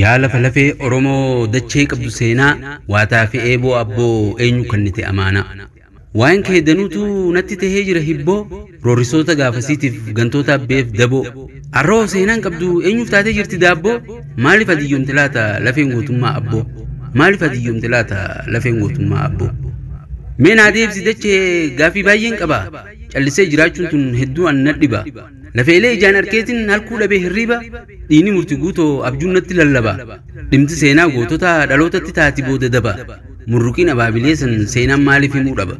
Yaala falafee Oromoo dachee qabdu seenaa waataa fi eeboo abboo eenyu kannite amaana. Waan kee danuutu natti tahee jira hibboo roorisoota gaafasiitiif gantoota abbeef daboo. Arroo seenaan qabdu eenyuuf taatee jirti daabboo maaliif adiyyoomte laata lafeen gootummaa abboo maaliif adiyyoomte laata lafeen gootummaa abboo. Mee naa deebisi dachee gaafii baay'een qaba callisee jiraachuun tun hedduu an nadhiba. Lafeelee ijaan arkeetiin halkuu dhabee hirriba dhiini murtii guutoo abjuun natti lallaba. Dhimti seenaa gootota dhalootatti taati booda daba. Murruqiin abaabilee san seenaan maaliif himuu dhaba.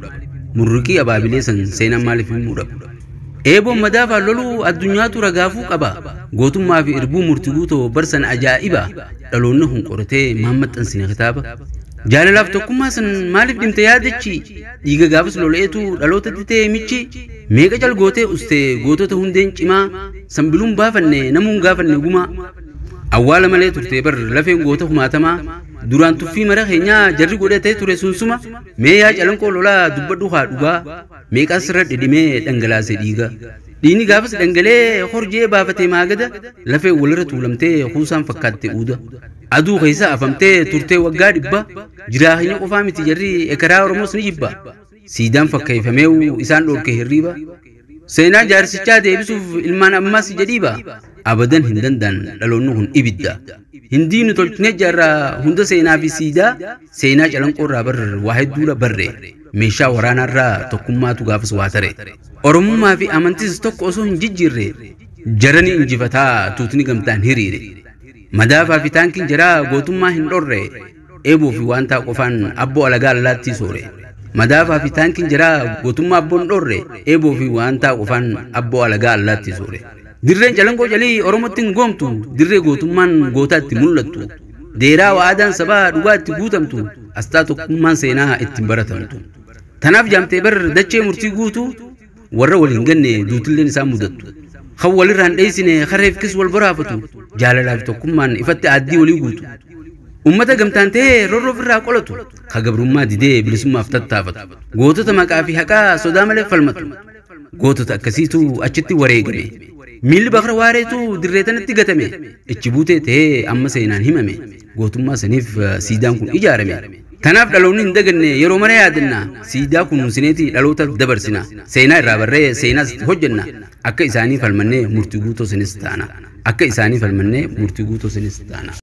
Murruqii abaabilee san seenaan maaliif himuu dhaba. Eeboon madaafaa loluu addunyaatu ragaafuu qaba. Gootummaa fi irbuu murtii guutoo barsan ajaa'iba. Dhaloonni hun qoratee maammaxxansine kitaaba. Jaalalaaf tokkummaa san maaliif dhimte yaadachi dhiiga gaafas lola'eetu dhalootatti ta'e michi meeqa calgootee ustee gootota hundeen cimaa sanbiluun baafanne namuun gaafanne gumaa awwaala malee turtee bar lafeen goota humaatamaa duraan tuffii mara keenyaa jarri godhatee ture sunsuma mee yaa calanqoo lolaa dubbadhu haa dhugaa meeqaa sirra dhidhimee dhangalaase dhiiga dhiini gaafas dhangalee horjee baafatee maagada lafeen walirra tuulamtee kuusaan fakkaatte uuda aduu keessa afamtee turtee waggaa dhibba jiraahanya qofaa miti jarri ekaraa Oromoos ni jibba siidaan fakkeeffameewu isaan dhorke hirriba seenaa jaarsichaa deebisuuf ilmaan ammaas jedhiiba abadan hin danda'an dhaloonni kun ibidda hindiinu tolchinee jaarraa hunda seenaa fi siidaa seenaa calanqoorraa bar waa hedduudha barre meeshaa waraanaarraa tokkummaatu gaafas waa tare oromummaa fi amantis tokko osoo hin jijjiirre jarani injifataa tuutni gamtaan hiriire madaafaa fi taankiin jaraa gootummaa hin dhorre eeboo fi waantaa qofaan abboo alagaa allaattii soore madaafaa fi taankiin jaraa gootummaa abboon dhorre eeboo fi waantaa qofaan abboo alagaa allaattii soore dirreen calanqoo jalii oromootti hin goomtu dirree gootummaan gootaatti mul'attu deeraa waadaan sabaa dhugaatti guutamtu astaa tokkummaan seenaa ittiin baratamtu tanaaf jaamtee bar dachee murtii guutu warra wal hin ganne duutilleen isaan mudattu kan walirraan dheessine kareefkis wal baraafatu jaalalaaf tokkummaan ifatti aaddii walii guutu ummata gamtaan ta'ee rorroof irraa qolatu ka gabrummaa didee bilisummaaf tattaafatu gootota maqaa fi haqaa sodaa malee falmatu gootota akkasiitu achitti wareegame miilli bakra waareetu dirreetanatti gatame ichi buutee ta'ee amma seenaan himame gootummaa saniif siidaan kun ijaarame tanaaf dhaloonni hin daganne yeroo mara yaadanna siidaa kunuunsineeti dhalootaaf dabarsina seenaa irraa barree seenaas hojjenna akka isaanii falmannee murtii guutoo sinis taana akka isaanii falmannee murtii guutoo sinis taana.